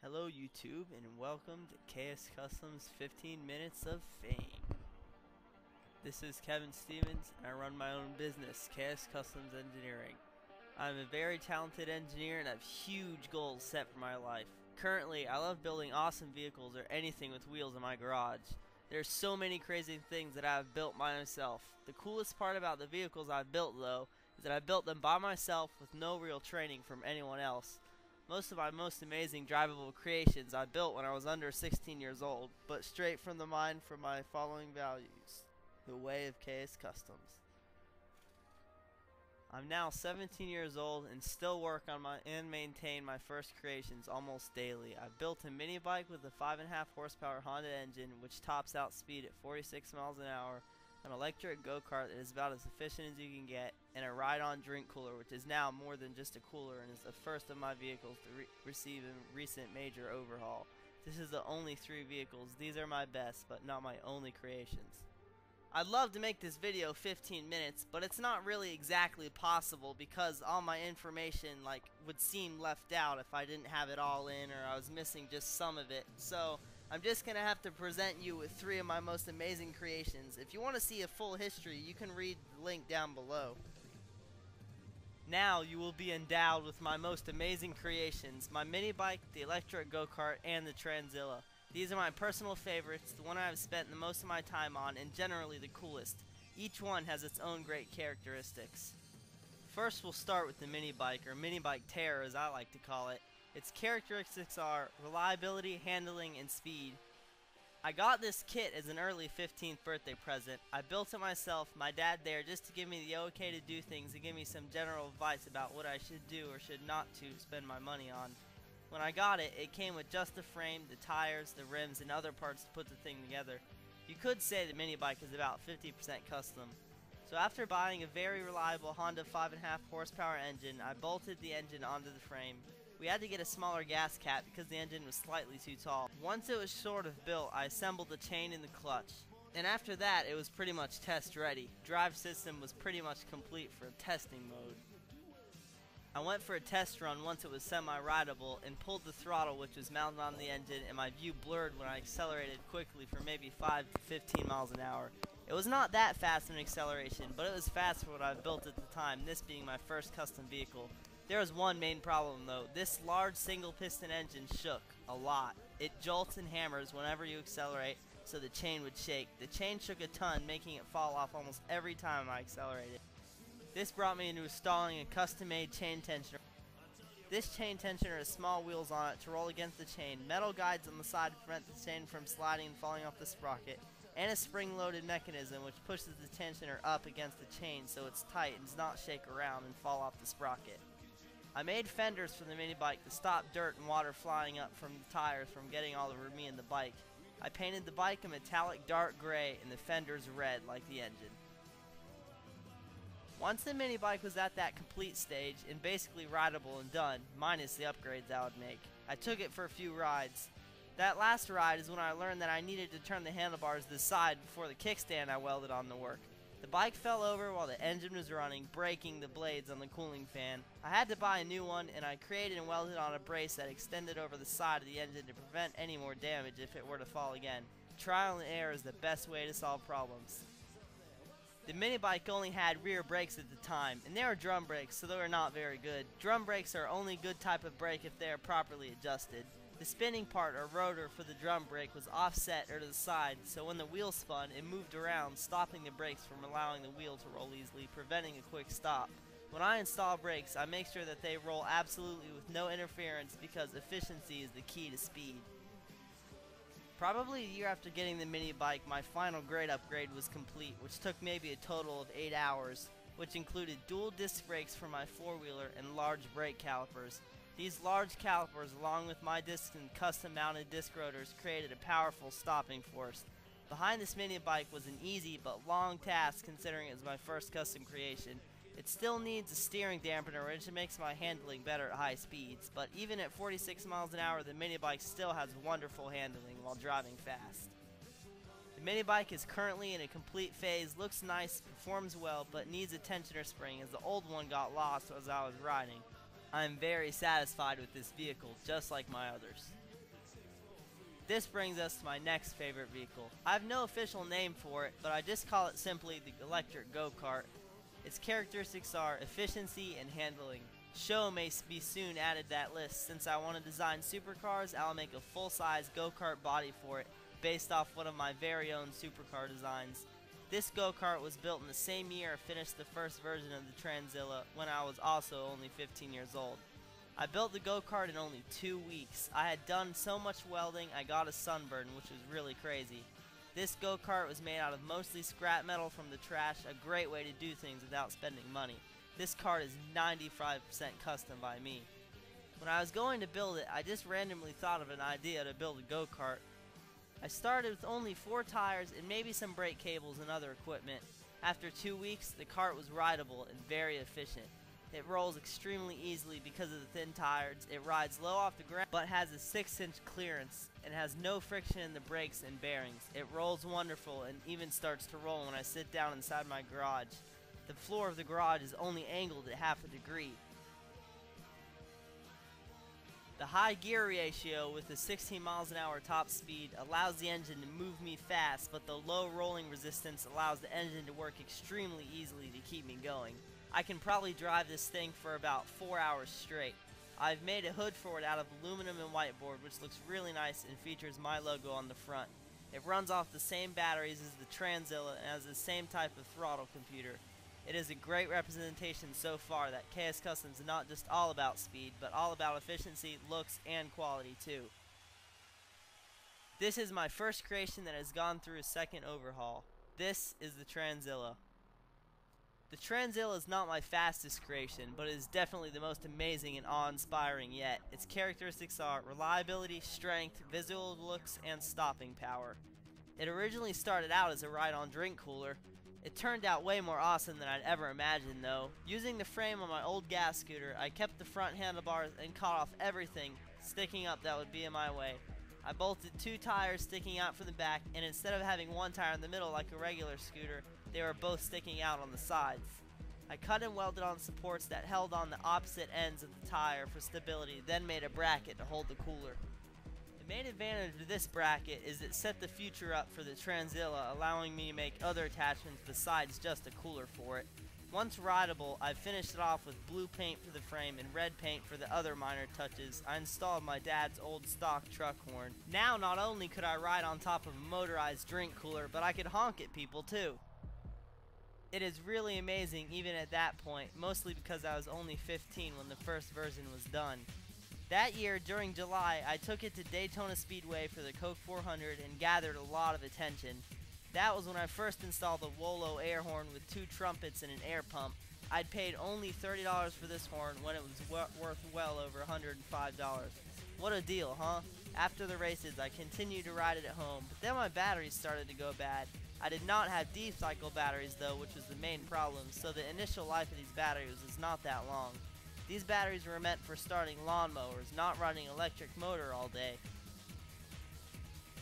Hello YouTube, and welcome to KsCustoms 15 Minutes of Fame. This is Kevin Stevens, and I run my own business, KsCustoms Engineering. I'm a very talented engineer and have huge goals set for my life. Currently, I love building awesome vehicles or anything with wheels in my garage. There's so many crazy things that I have built by myself. The coolest part about the vehicles I've built, though, is that I built them by myself with no real training from anyone else. Most of my most amazing drivable creations I built when I was under 16 years old, but straight from the mind from my following values: the way of KsCustoms. I'm now 17 years old and still work on and maintain my first creations almost daily. I built a mini bike with a 5.5 horsepower Honda engine which tops out speed at 46 miles an hour, an electric go-kart that is about as efficient as you can get, and a ride-on drink cooler which is now more than just a cooler and is the first of my vehicles to receive a recent major overhaul. This is the only 3 vehicles. These are my best, but not my only creations. I'd love to make this video 15 minutes, but it's not really exactly possible because all my information would seem left out if I didn't have it all in, or I was missing just some of it. So I'm just gonna have to present you with 3 of my most amazing creations. If you want to see a full history, you can read the link down below. Now you will be endowed with my most amazing creations: my mini bike, the electric go-kart, and the Transilla. These are my personal favorites, the one I have spent the most of my time on, and generally the coolest. Each one has its own great characteristics. First, we'll start with the mini bike, or mini bike terror as I like to call it. Its characteristics are reliability, handling, and speed. I got this kit as an early 15th birthday present. I built it myself, my dad there, just to give me the okay to do things and give me some general advice about what I should do or should not to spend my money on. When I got it, it came with just the frame, the tires, the rims, and other parts to put the thing together. You could say the mini bike is about 50% custom. So after buying a very reliable Honda 5.5 horsepower engine, I bolted the engine onto the frame. We had to get a smaller gas cap because the engine was slightly too tall. Once it was sort of built, I assembled the chain and the clutch. And after that, it was pretty much test ready. Drive system was pretty much complete for testing mode. I went for a test run once it was semi-rideable and pulled the throttle which was mounted on the engine, and my view blurred when I accelerated quickly for maybe 5 to 15 miles an hour. It was not that fast in acceleration, but it was fast for what I built at the time, this being my first custom vehicle. There was one main problem though: this large single piston engine shook a lot. It jolts and hammers whenever you accelerate, so the chain would shake. The chain shook a ton, making it fall off almost every time I accelerated. This brought me into installing a custom-made chain tensioner. This chain tensioner has small wheels on it to roll against the chain, metal guides on the side to prevent the chain from sliding and falling off the sprocket, and a spring-loaded mechanism which pushes the tensioner up against the chain so it's tight and does not shake around and fall off the sprocket. I made fenders for the mini bike to stop dirt and water flying up from the tires from getting all over me and the bike. I painted the bike a metallic dark gray and the fenders red like the engine. Once the mini bike was at that complete stage and basically rideable and done, minus the upgrades I would make, I took it for a few rides. That last ride is when I learned that I needed to turn the handlebars to the side before the kickstand I welded on to work. The bike fell over while the engine was running, breaking the blades on the cooling fan. I had to buy a new one, and I created and welded on a brace that extended over the side of the engine to prevent any more damage if it were to fall again. Trial and error is the best way to solve problems. The mini bike only had rear brakes at the time, and they were drum brakes, so they were not very good. Drum brakes are only good type of brake if they are properly adjusted. The spinning part or rotor for the drum brake was offset or to the side, so when the wheel spun, it moved around, stopping the brakes from allowing the wheel to roll easily, preventing a quick stop. When I install brakes, I make sure that they roll absolutely with no interference because efficiency is the key to speed. Probably a year after getting the mini bike, my final grade upgrade was complete, which took maybe a total of 8 hours, which included dual disc brakes for my 4-wheeler and large brake calipers. These large calipers, along with my discs and custom mounted disc rotors, created a powerful stopping force. Behind this mini bike was an easy but long task considering it was my first custom creation. It still needs a steering dampener which makes my handling better at high speeds, but even at 46 miles an hour the mini bike still has wonderful handling while driving fast. The mini bike is currently in a complete phase, looks nice, performs well, but needs a tensioner spring as the old one got lost as I was riding. I am very satisfied with this vehicle, just like my others. This brings us to my next favorite vehicle. I have no official name for it, but I just call it simply the electric go-kart. Its characteristics are efficiency and handling. Show may be soon added to that list. Since I want to design supercars, I'll make a full-size go-kart body for it, based off one of my very own supercar designs. This go-kart was built in the same year I finished the first version of the Transilla, when I was also only 15 years old. I built the go-kart in only 2 weeks. I had done so much welding I got a sunburn, which was really crazy. This go-kart was made out of mostly scrap metal from the trash, a great way to do things without spending money. This kart is 95% custom by me. When I was going to build it, I just randomly thought of an idea to build a go-kart. I started with only 4 tires and maybe some brake cables and other equipment. After 2 weeks, the kart was rideable and very efficient. It rolls extremely easily because of the thin tires. It rides low off the ground but has a 6-inch clearance and has no friction in the brakes and bearings. It rolls wonderful and even starts to roll when I sit down inside my garage. The floor of the garage is only angled at half a degree. The high gear ratio with the 16 miles an hour top speed allows the engine to move me fast, but the low rolling resistance allows the engine to work extremely easily to keep me going. I can probably drive this thing for about 4 hours straight. I've made a hood for it out of aluminum and whiteboard, which looks really nice and features my logo on the front. It runs off the same batteries as the Transilla and has the same type of throttle computer. It is a great representation so far that KS Customs is not just all about speed, but all about efficiency, looks, and quality too. This is my first creation that has gone through a second overhaul. This is the Transilla. The Transilla is not my fastest creation, but it is definitely the most amazing and awe-inspiring yet. Its characteristics are reliability, strength, visual looks, and stopping power. It originally started out as a ride-on drink cooler. It turned out way more awesome than I'd ever imagined though. Using the frame on my old gas scooter, I kept the front handlebars and cut off everything sticking up that would be in my way. I bolted 2 tires sticking out from the back, and instead of having 1 tire in the middle like a regular scooter, they were both sticking out on the sides. I cut and welded on supports that held on the opposite ends of the tire for stability, then made a bracket to hold the cooler. The main advantage of this bracket is it set the future up for the Transilla, allowing me to make other attachments besides just a cooler for it. Once rideable, I finished it off with blue paint for the frame and red paint for the other minor touches. I installed my dad's old stock truck horn. Now not only could I ride on top of a motorized drink cooler, but I could honk at people too. It is really amazing even at that point, mostly because I was only 15 when the first version was done. That year, during July, I took it to Daytona Speedway for the Coke 400 and gathered a lot of attention. That was when I first installed the Wolo air horn with 2 trumpets and an air pump. I'd paid only $30 for this horn when it was worth well over $105. What a deal, huh? After the races, I continued to ride it at home, but then my batteries started to go bad. I did not have deep cycle batteries though, which was the main problem, so the initial life of these batteries was not that long. These batteries were meant for starting lawnmowers, not running electric motor all day.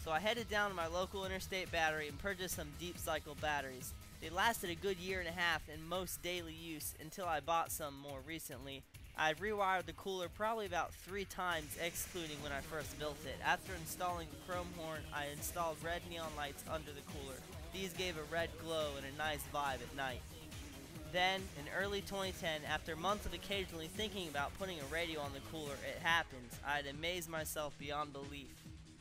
So I headed down to my local Interstate Battery and purchased some deep cycle batteries. They lasted a good 1.5 years in most daily use until I bought some more recently. I had rewired the cooler probably about 3 times, excluding when I first built it. After installing the chrome horn, I installed red neon lights under the cooler. These gave a red glow and a nice vibe at night. Then, in early 2010, after months of occasionally thinking about putting a radio on the cooler, it happened. I had amazed myself beyond belief.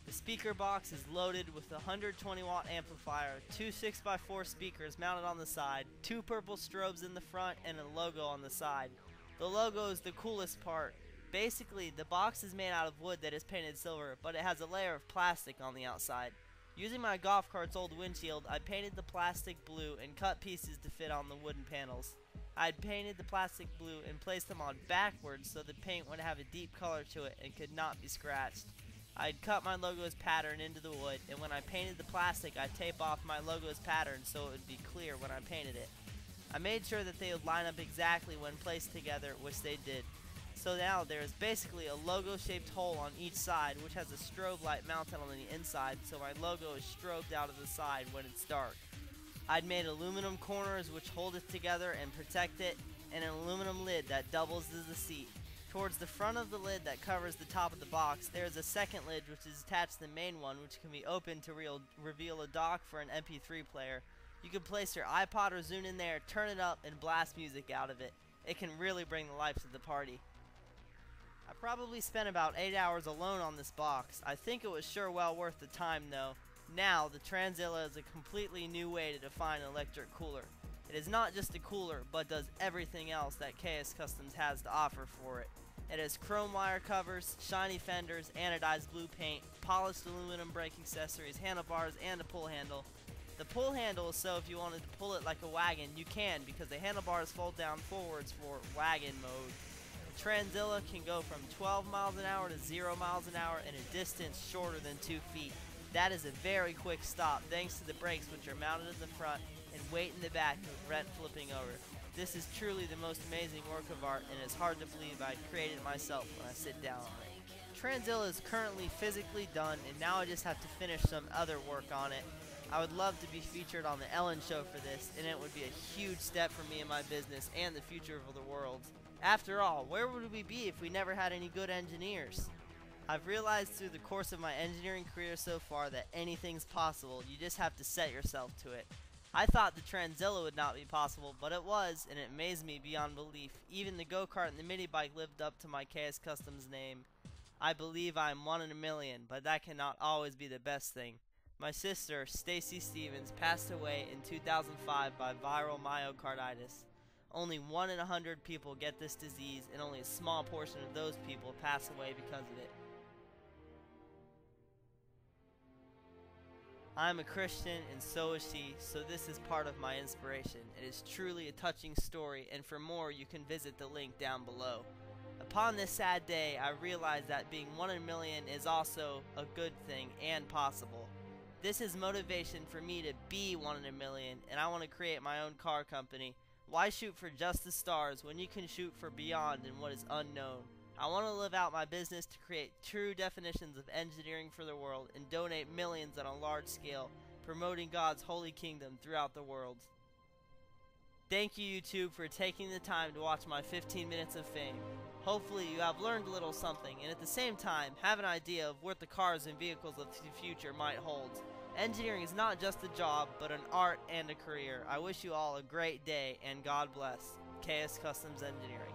The speaker box is loaded with a 120 watt amplifier, 2 6x4 speakers mounted on the side, 2 purple strobes in the front, and a logo on the side. The logo is the coolest part. Basically, the box is made out of wood that is painted silver, but it has a layer of plastic on the outside. Using my golf cart's old windshield, I painted the plastic blue and cut pieces to fit on the wooden panels. I had painted the plastic blue and placed them on backwards so the paint would have a deep color to it and could not be scratched. I had cut my logo's pattern into the wood, and when I painted the plastic, I taped off my logo's pattern so it would be clear when I painted it. I made sure that they would line up exactly when placed together, which they did. So now there is basically a logo-shaped hole on each side, which has a strobe light mounted on the inside, so my logo is strobed out of the side when it's dark. I'd made aluminum corners which hold it together and protect it, and an aluminum lid that doubles as the seat. Towards the front of the lid that covers the top of the box, there is a second lid which is attached to the main one, which can be opened to reveal a dock for an MP3 player. You can place your iPod or Zune in there, turn it up, and blast music out of it. It can really bring the life to the party. I probably spent about 8 hours alone on this box. I think it was sure well worth the time though. Now, the Transilla is a completely new way to define an electric cooler. It is not just a cooler, but does everything else that KS Customs has to offer for it. It has chrome wire covers, shiny fenders, anodized blue paint, polished aluminum brake accessories, handlebars, and a pull handle. The pull handle is so if you wanted to pull it like a wagon, you can, because the handlebars fold down forwards for wagon mode. The Transilla can go from 12 miles an hour to 0 miles an hour in a distance shorter than 2 feet. That is a very quick stop thanks to the brakes which are mounted in the front and weight in the back to prevent flipping over. This is truly the most amazing work of art, and it's hard to believe I created it myself when I sit down on it. Transilla is currently physically done, and now I just have to finish some other work on it. I would love to be featured on the Ellen Show for this, and it would be a huge step for me and my business and the future of the world. After all, where would we be if we never had any good engineers? I've realized through the course of my engineering career so far that anything's possible. You just have to set yourself to it. I thought the Transilla would not be possible, but it was, and it amazed me beyond belief. Even the go-kart and the minibike lived up to my KS Customs name. I believe I am 1 in a million, but that cannot always be the best thing. My sister, Stacy Stevens, passed away in 2005 by viral myocarditis. Only 1 in 100 people get this disease, and only a small portion of those people pass away because of it. I'm a Christian, and so is she, so this is part of my inspiration. It is truly a touching story, and for more you can visit the link down below. Upon this sad day, I realized that being 1 in a million is also a good thing and possible. This is motivation for me to be 1 in a million, and I want to create my own car company. Why shoot for just the stars when you can shoot for beyond and what is unknown? I want to live out my business to create true definitions of engineering for the world and donate millions on a large scale, promoting God's holy kingdom throughout the world. Thank you, YouTube, for taking the time to watch my 15 minutes of fame. Hopefully you have learned a little something, and at the same time have an idea of what the cars and vehicles of the future might hold. Engineering is not just a job, but an art and a career. I wish you all a great day, and God bless. KS Customs Engineering.